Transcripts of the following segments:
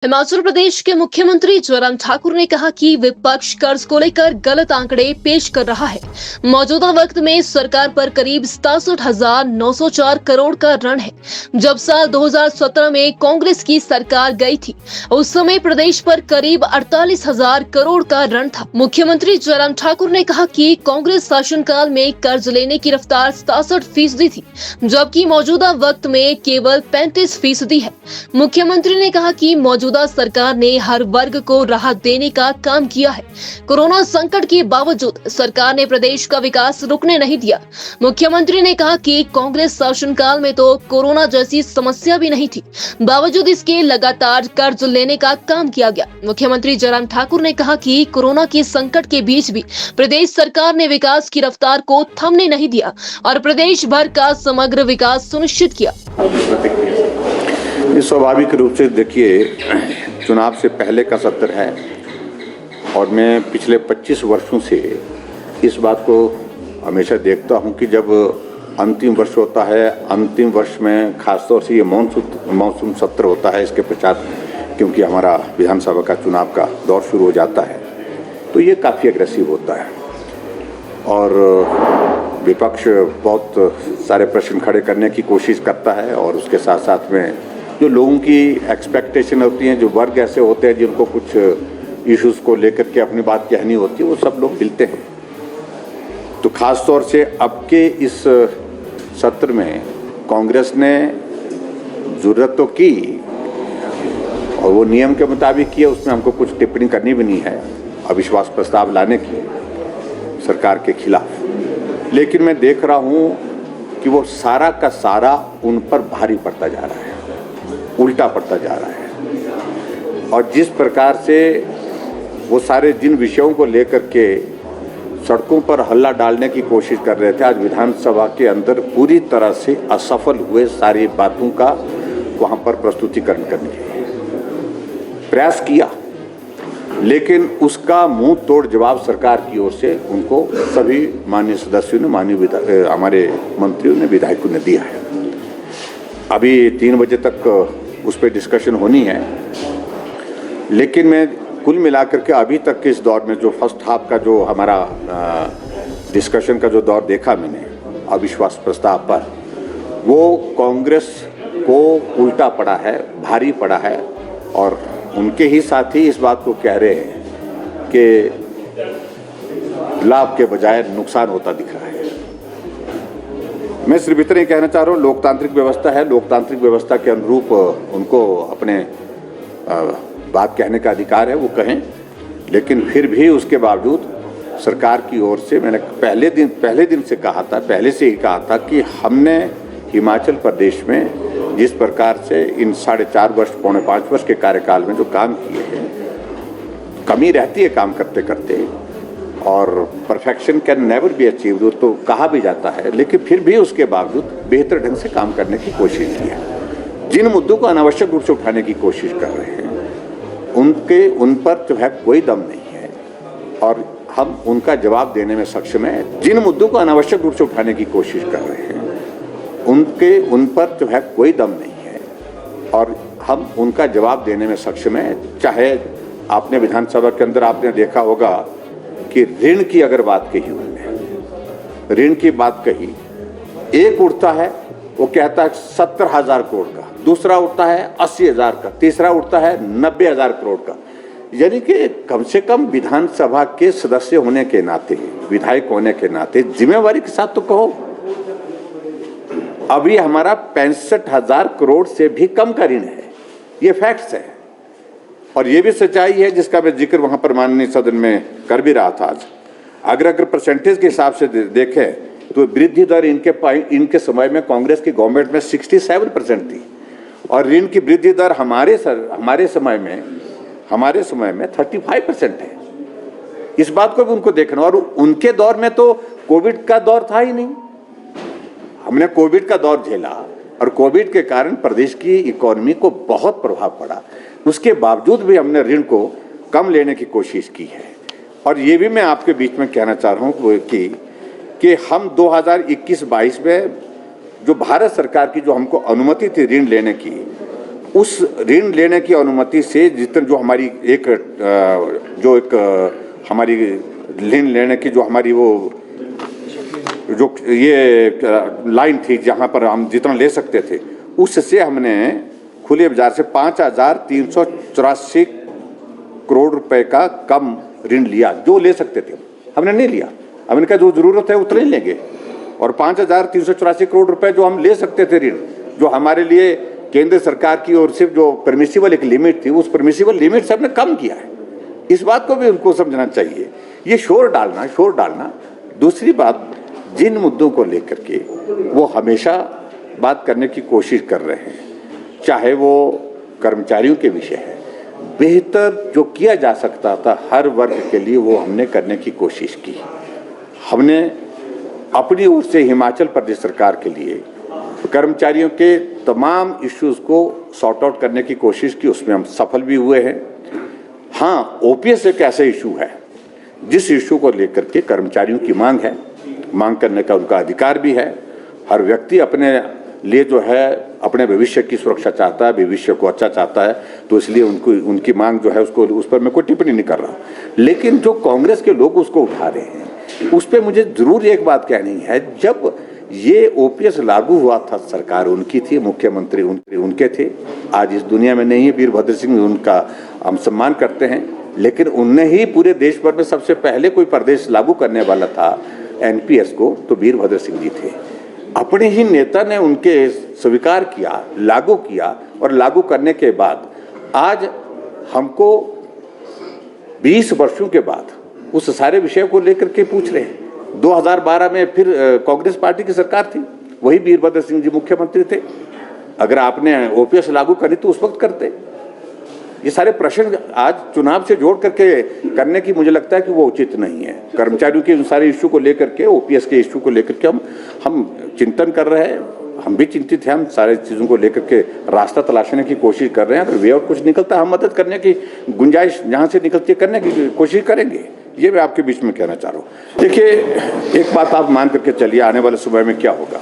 हिमाचल प्रदेश के मुख्यमंत्री जयराम ठाकुर ने कहा कि विपक्ष कर्ज को लेकर गलत आंकड़े पेश कर रहा है। मौजूदा वक्त में सरकार पर करीब 67,904 करोड़ का ऋण है। जब साल 2017 में कांग्रेस की सरकार गई थी, उस समय प्रदेश पर करीब 48,000 करोड़ का ऋण था। मुख्यमंत्री जयराम ठाकुर ने कहा कि कांग्रेस शासनकाल में कर्ज लेने की रफ्तार 67% थी, जबकि मौजूदा वक्त में केवल 35% है। मुख्यमंत्री ने कहा कि मौजूदा सरकार ने हर वर्ग को राहत देने का काम किया है। कोरोना संकट के बावजूद सरकार ने प्रदेश का विकास रुकने नहीं दिया। मुख्यमंत्री ने कहा कि कांग्रेस शासनकाल में तो कोरोना जैसी समस्या भी नहीं थी, बावजूद इसके लगातार कर्ज लेने का काम किया गया। मुख्यमंत्री जयराम ठाकुर ने कहा कि कोरोना के संकट के बीच भी प्रदेश सरकार ने विकास की रफ्तार को थमने नहीं दिया और प्रदेश भर का समग्र विकास सुनिश्चित किया। ये स्वाभाविक रूप से देखिए, चुनाव से पहले का सत्र है और मैं पिछले 25 वर्षों से इस बात को हमेशा देखता हूं कि जब अंतिम वर्ष होता है, अंतिम वर्ष में खासतौर से ये मॉनसून सत्र होता है, इसके पश्चात क्योंकि हमारा विधानसभा का चुनाव का दौर शुरू हो जाता है, तो ये काफ़ी एग्रेसिव होता है और विपक्ष बहुत सारे प्रश्न खड़े करने की कोशिश करता है और उसके साथ साथ में जो लोगों की एक्सपेक्टेशन होती हैं, जो वर्ग ऐसे होते हैं जिनको कुछ इश्यूज़ को लेकर के अपनी बात कहनी होती है, वो सब लोग मिलते हैं। तो ख़ास तौर से अब के इस सत्र में कांग्रेस ने ज़रूरत तो की और वो नियम के मुताबिक किया, उसमें हमको कुछ टिप्पणी करनी भी नहीं है अविश्वास प्रस्ताव लाने की सरकार के खिलाफ। लेकिन मैं देख रहा हूँ कि वो सारा का सारा उन पर भारी पड़ता जा रहा है, उल्टा पड़ता जा रहा है। और जिस प्रकार से वो सारे जिन विषयों को लेकर के सड़कों पर हल्ला डालने की कोशिश कर रहे थे, आज विधानसभा के अंदर पूरी तरह से असफल हुए सारी बातों का वहाँ पर प्रस्तुतिकरण करने के प्रयास किया, लेकिन उसका मुंह तोड़ जवाब सरकार की ओर से उनको सभी माननीय सदस्यों ने, हमारे मंत्रियों ने, विधायकों ने दिया है। अभी 3 बजे तक उस पर डिस्कशन होनी है, लेकिन मैं कुल मिलाकर के अभी तक के इस दौर में जो फर्स्ट हाफ का जो हमारा डिस्कशन का जो दौर देखा मैंने अविश्वास प्रस्ताव पर, वो कांग्रेस को उल्टा पड़ा है, भारी पड़ा है और उनके ही साथी इस बात को कह रहे हैं कि लाभ के बजाय नुकसान होता दिख रहा है। मैं सिर्फ इतना ही कहना चाह रहा हूँ, लोकतांत्रिक व्यवस्था है, लोकतांत्रिक व्यवस्था के अनुरूप उनको अपने बात कहने का अधिकार है, वो कहें, लेकिन फिर भी उसके बावजूद सरकार की ओर से मैंने पहले दिन से कहा था, पहले से ही कहा था कि हमने हिमाचल प्रदेश में जिस प्रकार से इन 4.5 वर्ष, पौने 5 वर्ष के कार्यकाल में जो काम किए हैं, कमी रहती है काम करते करते और perfection can never be achieved तो कहा भी जाता है, लेकिन फिर भी उसके बावजूद बेहतर ढंग से काम करने की कोशिश की है। जिन मुद्दों को अनावश्यक रूप से उठाने की कोशिश कर रहे हैं उन पर जो है कोई दम नहीं है और हम उनका जवाब देने में सक्षम हैं। जिन मुद्दों को अनावश्यक रूप से उठाने की कोशिश कर रहे हैं उन पर जो है कोई दम नहीं है और हम उनका जवाब देने में सक्षम हैं। चाहे आपने विधानसभा के अंदर आपने देखा होगा कि ऋण की अगर बात कही, उन्होंने ऋण की बात कही, एक उठता है वो कहता है 70,000 करोड़ का, दूसरा उठता है 80,000 का, तीसरा उठता है 90,000 करोड़ का। यानी कि कम से कम विधानसभा के सदस्य होने के नाते, विधायक होने के नाते जिम्मेवारी के साथ तो कहो। अभी हमारा 65,000 करोड़ से भी कम का ऋण है, ये फैक्ट्स है और ये भी सच्चाई है जिसका मैं जिक्र वहां पर माननीय सदन में कर भी रहा था। आज अगर परसेंटेज के हिसाब से देखें तो वृद्धि दर इनके समय में कांग्रेस की गवर्नमेंट में 67% थी और ऋण की वृद्धि दर हमारे समय में 35% है। इस बात को भी उनको देखना, और उनके दौर में तो कोविड का दौर था ही नहीं। हमने कोविड का दौर झेला और कोविड के कारण प्रदेश की इकोनॉमी को बहुत प्रभाव पड़ा, उसके बावजूद भी हमने ऋण को कम लेने की कोशिश की है। और ये भी मैं आपके बीच में कहना चाह रहा हूँ कि हम 2021-22 में जो भारत सरकार की जो हमको अनुमति थी ऋण लेने की, उस ऋण लेने की अनुमति से जितने जो हमारी हमारी ऋण लेने की जो हमारी वो जो ये लाइन थी जहां पर हम जितना ले सकते थे, उससे हमने खुले बाजार से 5,384 करोड़ रुपए का कम ऋण लिया। जो ले सकते थे हमने नहीं लिया। हमने कहा जो जरूरत है उतना ही लेंगे, और 5,384 करोड़ रुपए जो हम ले सकते थे ऋण, जो हमारे लिए केंद्र सरकार की ओर से जो परमिसिबल एक लिमिट थी, उस परमिसिबल लिमिट से हमने कम किया है। इस बात को भी उनको समझना चाहिए। ये शोर डालना। दूसरी बात, जिन मुद्दों को लेकर के वो हमेशा बात करने की कोशिश कर रहे हैं, चाहे वो कर्मचारियों के विषय है, बेहतर जो किया जा सकता था हर वर्ग के लिए वो हमने करने की कोशिश की। हमने अपनी ओर से हिमाचल प्रदेश सरकार के लिए कर्मचारियों के तमाम इश्यूज को सॉर्ट आउट करने की कोशिश की, उसमें हम सफल भी हुए हैं। हाँ, ओपीएस एक ऐसा इशू है जिस इशू को लेकर के कर्मचारियों की मांग करने का उनका अधिकार भी है। हर व्यक्ति अपने लिए जो है अपने भविष्य की सुरक्षा चाहता है, भविष्य को अच्छा चाहता है, तो इसलिए उनकी मांग जो है उसको उस पर मैं कोई टिप्पणी नहीं कर रहा। लेकिन जो कांग्रेस के लोग उसको उठा रहे हैं, उस पर मुझे जरूर एक बात कहनी है। जब ये ओपीएस लागू हुआ था, सरकार उनकी थी, मुख्यमंत्री उनके थे। आज इस दुनिया में नहीं है वीरभद्र सिंह, उनका हम सम्मान करते हैं, लेकिन उनने ही पूरे देश भर में सबसे पहले कोई प्रदेश लागू करने वाला था एनपीएस को, तो वीरभद्र सिंह जी थे। अपने ही नेता ने उनके स्वीकार किया, लागू किया, और लागू करने के बाद आज हमको 20 वर्षों के बाद उस सारे विषय को लेकर के पूछ रहे हैं। 2012 में फिर कांग्रेस पार्टी की सरकार थी, वही वीरभद्र सिंह जी मुख्यमंत्री थे। अगर आपने ओपीएस लागू करी तो उस वक्त करते। ये सारे प्रश्न आज चुनाव से जोड़ करके करने की मुझे लगता है कि वो उचित नहीं है। कर्मचारियों के सारे इश्यू को लेकर के, ओपीएस के इश्यू को लेकर के हम चिंतन कर रहे हैं। हम भी चिंतित हैं, हम सारे चीज़ों को लेकर के रास्ता तलाशने की कोशिश कर रहे हैं। अगर वे और कुछ निकलता है, हम मदद करने की गुंजाइश जहाँ से निकलती है करने की कोशिश करेंगे। ये मैं आपके बीच में कहना चाह रहा हूँ। देखिए, एक बात आप मान करके चलिए, आने वाले समय में क्या होगा।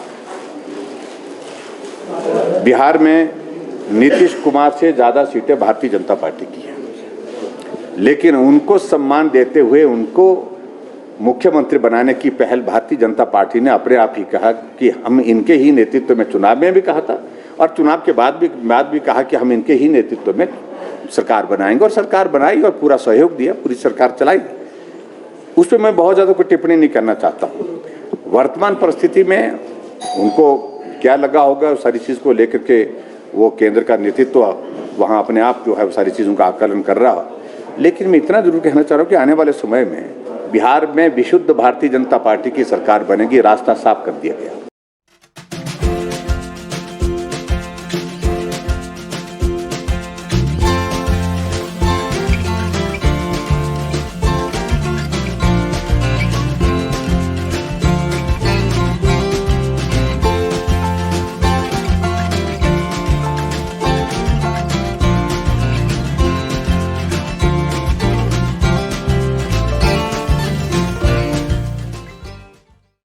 बिहार में नीतीश कुमार से ज़्यादा सीटें भारतीय जनता पार्टी की हैं, लेकिन उनको सम्मान देते हुए उनको मुख्यमंत्री बनाने की पहल भारतीय जनता पार्टी ने अपने आप ही कहा कि हम इनके ही नेतृत्व में, चुनाव में भी कहा था और चुनाव के बाद भी कहा कि हम इनके ही नेतृत्व में सरकार बनाएंगे, और सरकार बनाई और पूरा सहयोग दिया, पूरी सरकार चलाई। उस पर मैं बहुत ज़्यादा कोई टिप्पणी नहीं करना चाहता हूँ। वर्तमान परिस्थिति में उनको क्या लगा होगा, सारी चीज़ को लेकर के वो केंद्र का नेतृत्व वहाँ अपने आप जो है सारी चीज़ों का आकलन कर रहा है। लेकिन मैं इतना जरूर कहना चाह रहा हूँ कि आने वाले समय में बिहार में विशुद्ध भारतीय जनता पार्टी की सरकार बनेगी, रास्ता साफ कर दिया गया।